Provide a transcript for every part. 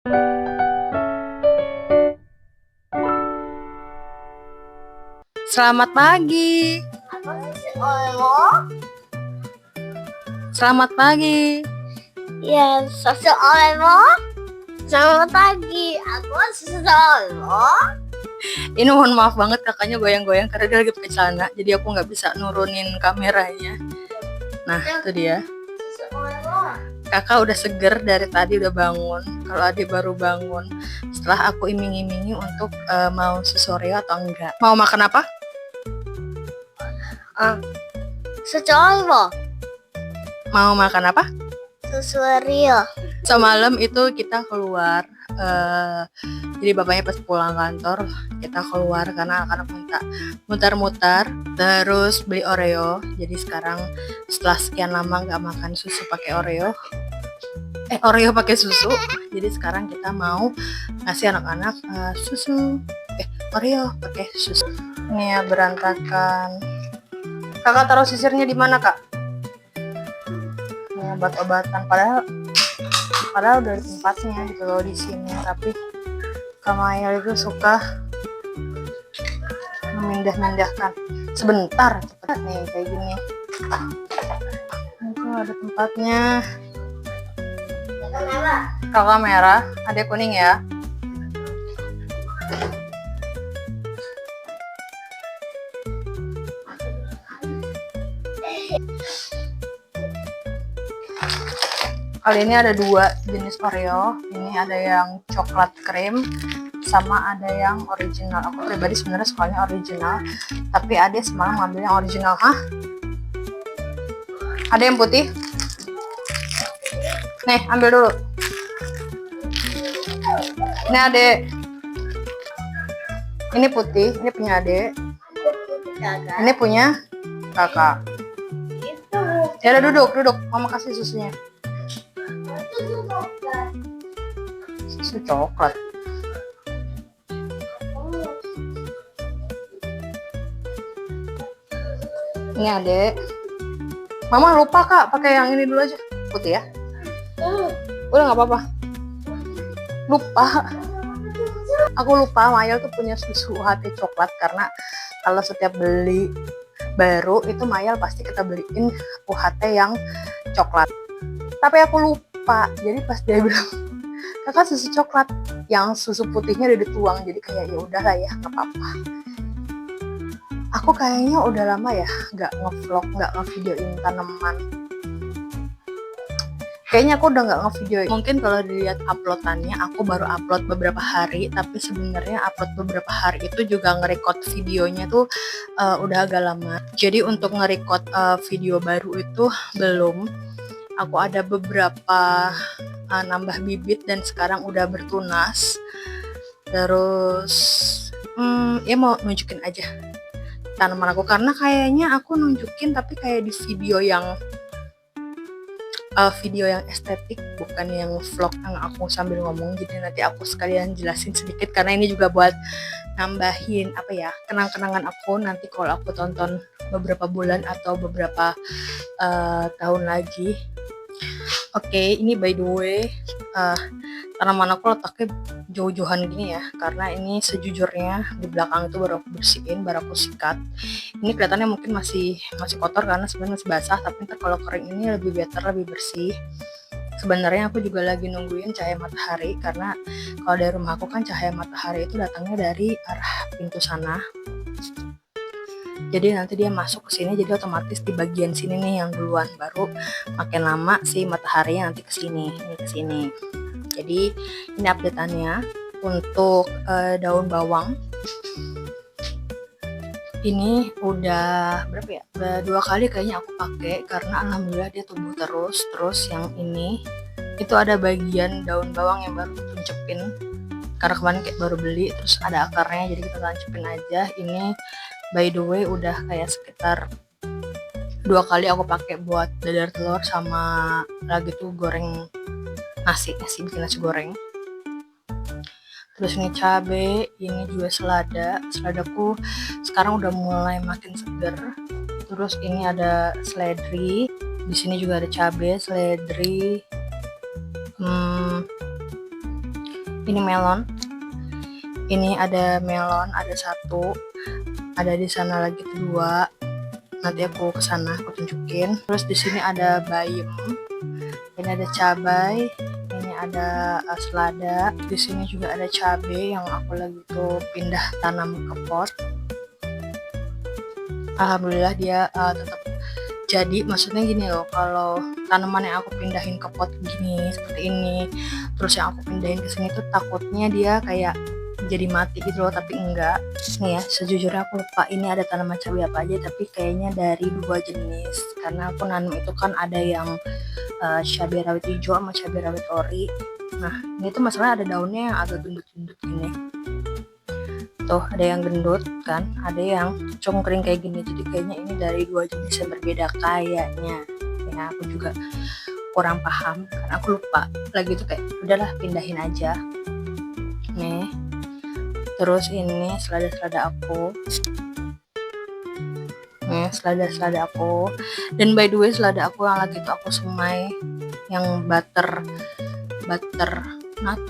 Selamat pagi. Selamat pagi. Ya, seseorang. Selamat pagi. Aku seseorang. Ini mohon maaf banget kakaknya goyang-goyang karena dia lagi pakai celana, jadi aku nggak bisa nurunin kameranya. Nah, itu dia. Kakak udah seger dari tadi, udah bangun. Kalau adik baru bangun. Setelah aku iming-imingi untuk mau susu Oreo atau enggak. Mau makan apa? Seseorang. Mau makan apa? Seseorang. Semalam itu kita keluar. Jadi bapaknya pas pulang kantor kita keluar karena anak-anak minta mutar-mutar, terus beli Oreo. Jadi sekarang setelah sekian lama nggak makan susu pakai Oreo, Oreo pakai susu, jadi sekarang kita mau ngasih anak-anak Oreo pakai susu. Ini ya berantakan. Kakak taruh sisirnya di mana, Kak? Ini obat-obatan, padahal udah di tempatnya gitu loh di sini, tapi Kamail itu suka memindah-mindahkan. Sebentar, cepet nih kayak gini. Itu ada tempatnya. Kakak merah, ada kuning ya. Kali ini ada dua jenis Oreo. Ini ada yang coklat krim sama ada yang original. Aku pribadi sebenarnya sukanya original, tapi Ade semalam ngambil yang original. Ada yang putih? Nih, ambil dulu. Ini Ade. Ini putih, ini punya Ade. Ini punya kakak. Ya udah duduk. Mama kasih susunya. Susu coklat. Ini Adek. Mama lupa Kak, pakai yang ini dulu aja. Putih ya. Udah nggak apa-apa. Lupa. Aku lupa Mayel tuh punya susu UHT coklat, karena kalau setiap beli baru itu Mayel pasti kita beliin UHT yang coklat. Tapi aku lupa. Jadi pas dia bilang, "Kakak susu coklat," yang susu putihnya udah dituang, jadi kayak ya udahlah ya, nggak apa-apa. Aku kayaknya udah lama ya nggak ngevlog, nggak ngevideoin tanaman. Kayaknya aku udah nggak ngevideoin. Mungkin kalau dilihat uploadannya, aku baru upload beberapa hari, tapi sebenarnya upload beberapa hari itu juga nge-record videonya tuh udah agak lama. Jadi untuk nge-record video baru itu belum. Aku ada beberapa nambah bibit dan sekarang udah bertunas. Terus ya mau nunjukin aja tanaman aku, karena kayaknya aku nunjukin tapi kayak di video yang estetik, bukan yang vlog yang aku sambil ngomong. Jadi nanti aku sekalian jelasin sedikit, karena ini juga buat nambahin kenang-kenangan aku nanti kalau aku tonton beberapa bulan atau beberapa tahun lagi. Oke, ini by the way tanaman aku letaknya jauh-jauhan gini ya, karena ini sejujurnya di belakang itu baru aku bersihin, baru aku sikat. Ini kelihatannya mungkin masih kotor karena sebenarnya masih basah, tapi ntar kalau kering ini lebih better, lebih bersih. Sebenarnya aku juga lagi nungguin cahaya matahari, karena kalau dari rumah aku kan cahaya matahari itu datangnya dari arah pintu sana. Jadi nanti dia masuk ke sini, jadi otomatis di bagian sini nih yang duluan, baru makin lama si mataharinya nanti ke sini, ini ke sini. Jadi ini update-annya untuk daun bawang. Ini udah berapa ya? Udah 2 kali kayaknya aku pakai, karena alhamdulillah dia tumbuh terus. Terus yang ini itu ada bagian daun bawang yang baru tuncepin, karena kemarin kayak baru beli, terus ada akarnya, jadi kita tancepin aja. Ini by the way udah kayak sekitar 2 kali aku pakai buat dadar telur sama lagi tuh goreng nasi bikin nasi goreng. Terus ini cabe, ini juga seladaku sekarang udah mulai makin seger. Terus ini ada seledri, di sini juga ada cabe, seledri, Ini melon. Ini ada melon, ada satu, ada di sana lagi 2. Nanti aku kesana, aku tunjukin. Terus di sini ada bayam, ini ada cabai, ini ada selada. Di sini juga ada cabai yang aku lagi tuh pindah tanam ke pot. Alhamdulillah dia tetap jadi. Maksudnya gini loh, kalau tanaman yang aku pindahin ke pot gini seperti ini, terus yang aku pindahin ke sini tuh takutnya dia kayak jadi mati gitu loh, tapi enggak. Nih ya, sejujurnya aku lupa ini ada tanaman cabai apa aja, tapi kayaknya dari 2 jenis. Karena aku nanam itu kan ada yang cabai rawit hijau sama cabai rawit ori. Nah, ini tuh masalahnya ada daunnya yang agak gendut-gendut gini. Tuh, ada yang gendut kan, ada yang cungkring kayak gini. Jadi kayaknya ini dari 2 jenis yang berbeda kayaknya. Ya, aku juga kurang paham karena aku lupa. Lagi itu kayak udahlah pindahin aja. Nih. Terus ini selada-selada aku. Nih, selada-selada aku. Dan by the way, selada aku yang lagi itu aku semai yang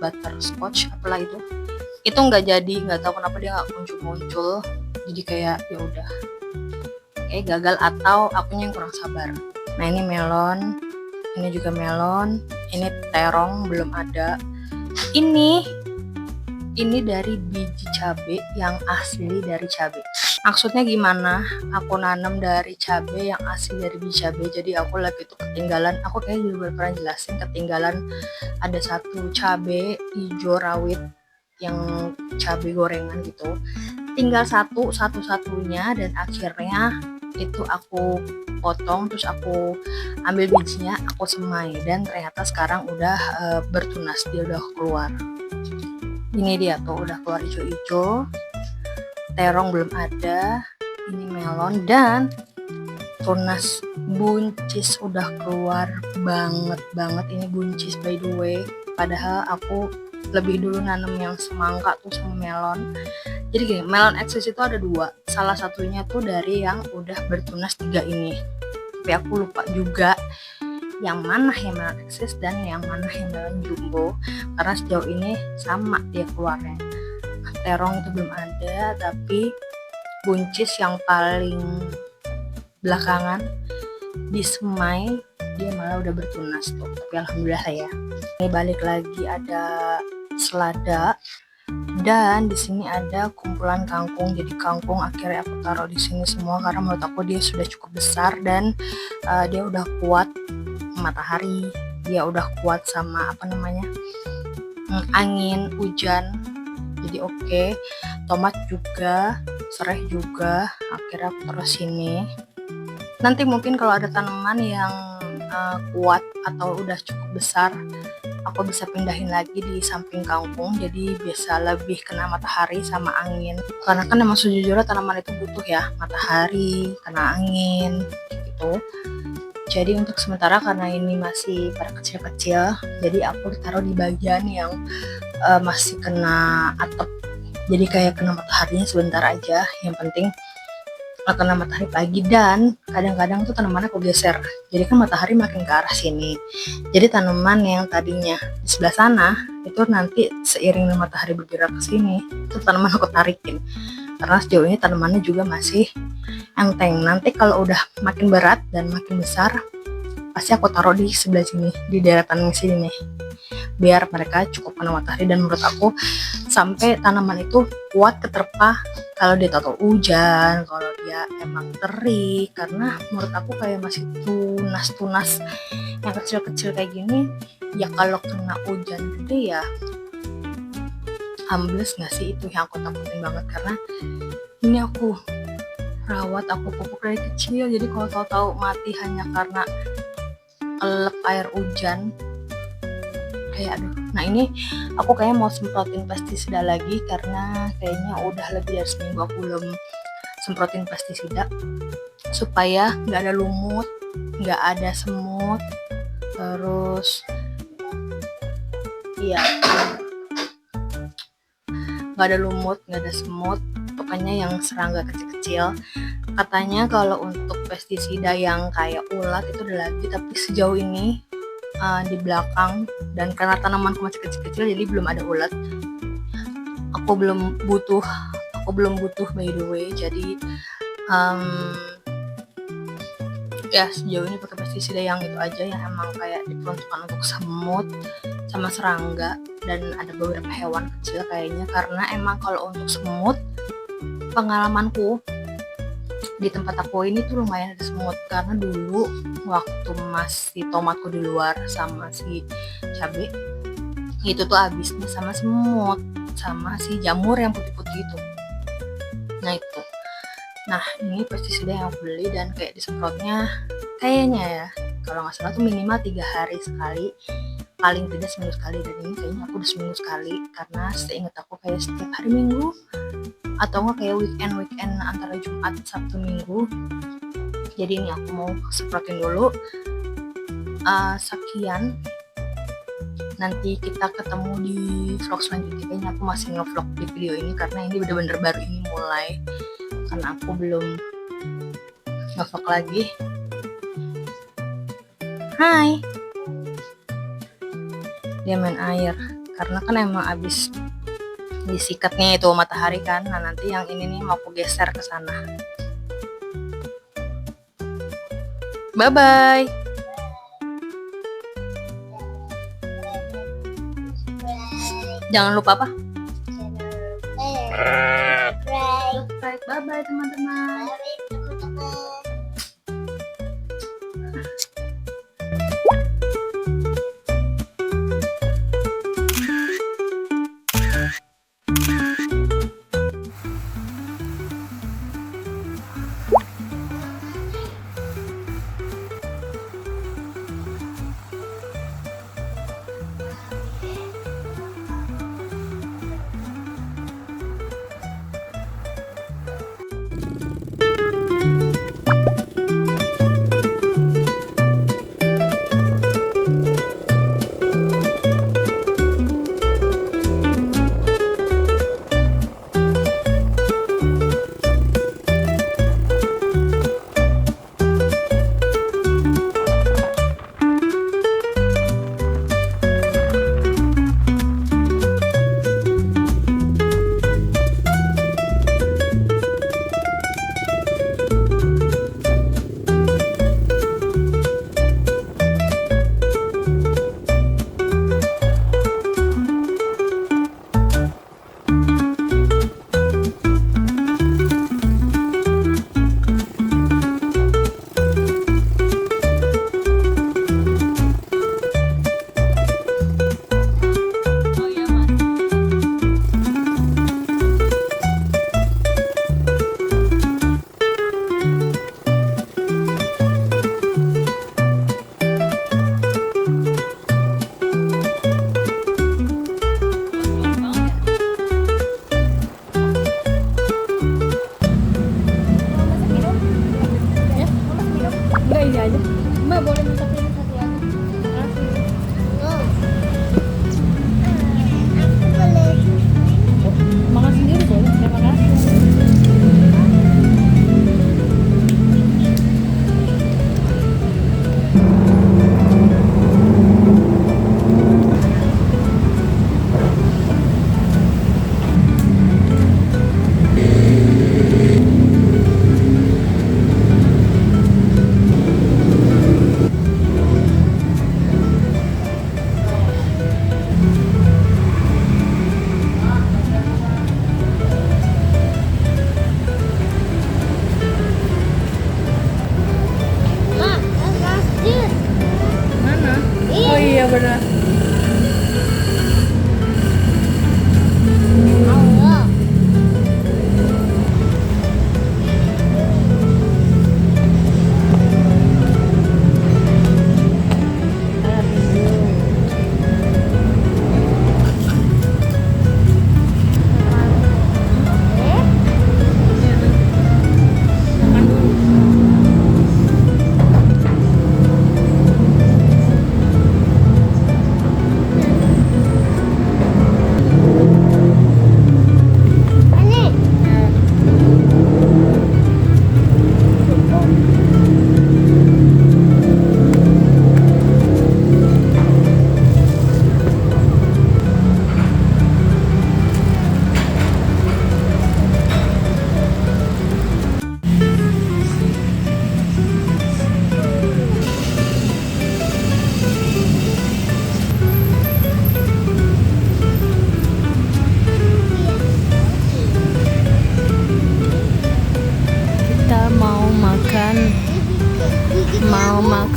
butterscotch apalah itu. Itu nggak jadi, nggak tahu kenapa dia nggak muncul. Jadi kayak ya udah. Kayak gagal atau akunya yang kurang sabar. Nah, ini melon. Ini juga melon. Ini terong belum ada. Ini dari biji cabai yang asli dari cabai. Maksudnya gimana? Aku nanam dari cabai yang asli dari biji cabai. Jadi aku lagi itu ketinggalan. Aku kayaknya juga pernah jelasin, ketinggalan ada satu cabai hijau rawit yang cabai gorengan gitu. Tinggal satu-satunya dan akhirnya itu aku potong, terus aku ambil bijinya, aku semai dan ternyata sekarang udah bertunas, dia udah keluar. Ini dia tuh udah keluar hijau-hijau. Terong belum ada. Ini melon dan tunas buncis udah keluar banget. Ini buncis by the way. Padahal aku lebih dulu nanam yang semangka tuh sama melon. Jadi gini, melon eksis itu ada 2. Salah satunya tuh dari yang udah bertunas 3 ini. Tapi aku lupa juga yang mana yang melon eksis dan yang mana yang melon jumbo, karena sejauh ini sama dia keluarnya. Terong itu belum ada, tapi buncis yang paling belakangan disemai dia malah udah bertunas tuh. Tapi alhamdulillah ya. Ini balik lagi ada selada dan di sini ada kumpulan kangkung. Jadi kangkung akhirnya aku taruh di sini semua karena menurut aku dia sudah cukup besar dan dia udah kuat matahari, dia udah kuat sama angin, hujan. Jadi oke. Tomat juga, serai juga, akhirnya aku taruh sini. Nanti mungkin kalau ada tanaman yang kuat atau udah cukup besar, aku bisa pindahin lagi di samping kangkung, jadi bisa lebih kena matahari sama angin. Karena kan emang sejujurnya tanaman itu butuh ya matahari, kena angin gitu. Jadi untuk sementara karena ini masih pada kecil-kecil, jadi aku taruh di bagian yang masih kena atap. Jadi kayak kena mataharinya sebentar aja. Yang penting kena matahari pagi, dan kadang-kadang tuh tanamannya aku geser. Jadi kan matahari makin ke arah sini. Jadi tanaman yang tadinya di sebelah sana itu nanti seiring matahari bergerak ke sini, itu tanaman aku tarikin. Karena sejauh ini tanamannya juga masih enteng. Nanti kalau udah makin berat dan makin besar, pasti aku taruh di sebelah sini, di deretan sini nih, biar mereka cukup kena matahari. Dan menurut aku sampai tanaman itu kuat keterpa kalau dia tahu hujan, kalau dia emang terik. Karena menurut aku kayak masih tunas-tunas yang kecil-kecil kayak gini, ya kalau kena hujan gede ya ambles nggak sih? Itu yang aku takutin banget, karena ini aku rawat, aku pupuk dari kecil. Jadi kalau tahu-tahu mati hanya karena kelep air hujan, kayak aduh. Nah ini aku kayaknya mau semprotin pestisida lagi, karena kayaknya udah lebih dari seminggu aku belum semprotin pestisida, supaya nggak ada lumut, nggak ada semut, terus iya nggak ada lumut, nggak ada semut, pokoknya yang serangga kecil-kecil. Katanya kalau untuk pestisida yang kayak ulat itu ada lagi, tapi sejauh ini di belakang, dan karena tanamanku masih kecil-kecil jadi belum ada ulat. Aku belum butuh by the way, jadi ya sejauh ini pakai pestisida yang itu aja, yang emang kayak diperuntukkan untuk semut sama serangga, dan ada beberapa hewan kecil kayaknya. Karena emang kalau untuk semut, pengalamanku di tempat aku ini tuh lumayan ada semut, karena dulu waktu masih tomatku di luar sama si cabai itu tuh habisnya sama semut sama si jamur yang putih-putih itu. Nah ini pestisida yang aku beli, dan kayak disemprotnya kayaknya ya kalau nggak salah tuh minimal 3 hari sekali, paling tidak seminggu sekali. Dan ini kayaknya aku udah seminggu sekali, karena seingat aku kayak setiap hari Minggu atau nggak kayak weekend antara Jumat Sabtu Minggu. Jadi ini aku mau semprotin dulu. Sekian, nanti kita ketemu di vlog selanjutnya. Kayaknya aku masih ngevlog di video ini karena ini bener-bener baru ini mulai, karena aku belum ngevlog lagi. Hai, dia main air karena kan emang abis disikatnya itu matahari kan. Nah nanti yang ini nih mau aku geser ke sana. Bye bye. Jangan lupa apa? Bye bye teman-teman.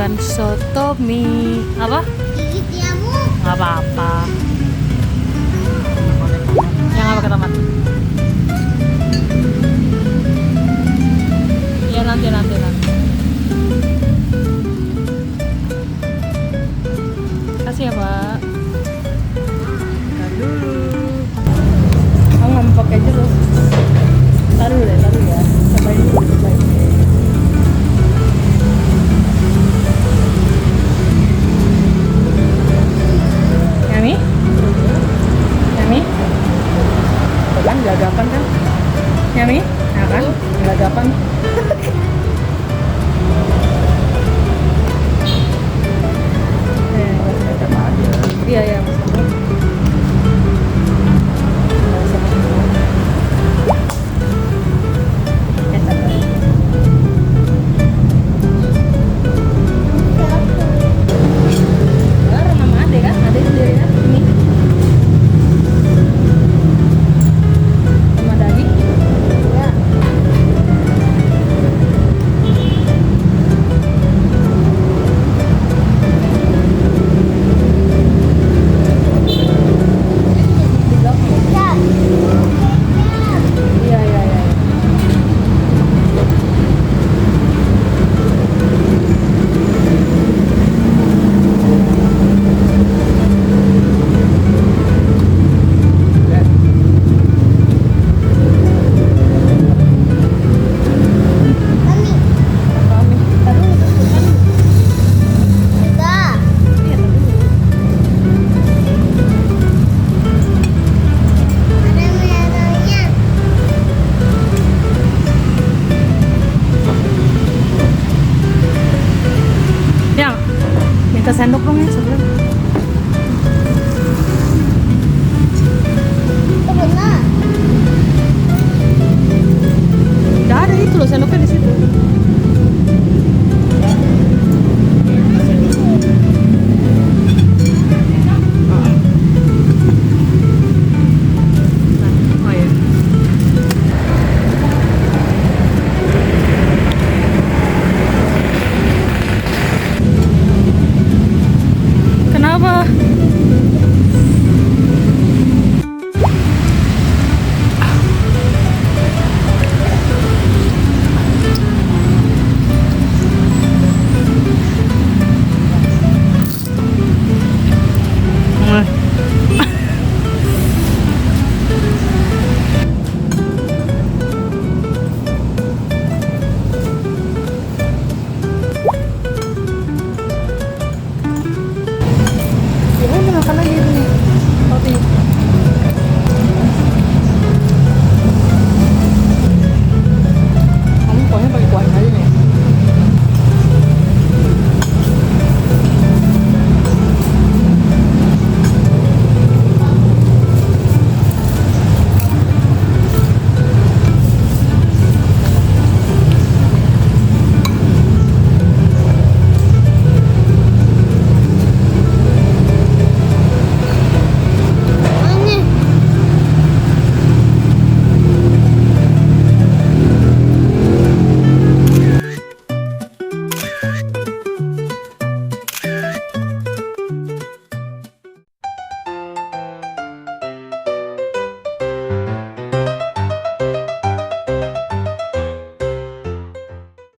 makan soto mie. Apa? Gigit nyamuk. Nggak apa-apa. Yang apa kata Mat? Ya nanti. Kasih ya Pak. Makan dulu. Kamu nggak mau pakai jeruk? Taruh ya. Cobain dulu. Yummy? Yummy? Tuh kan, gagapan kan? Yummy? Nah kan? Gagapan. Iya, maksudnya. Minta sendok dong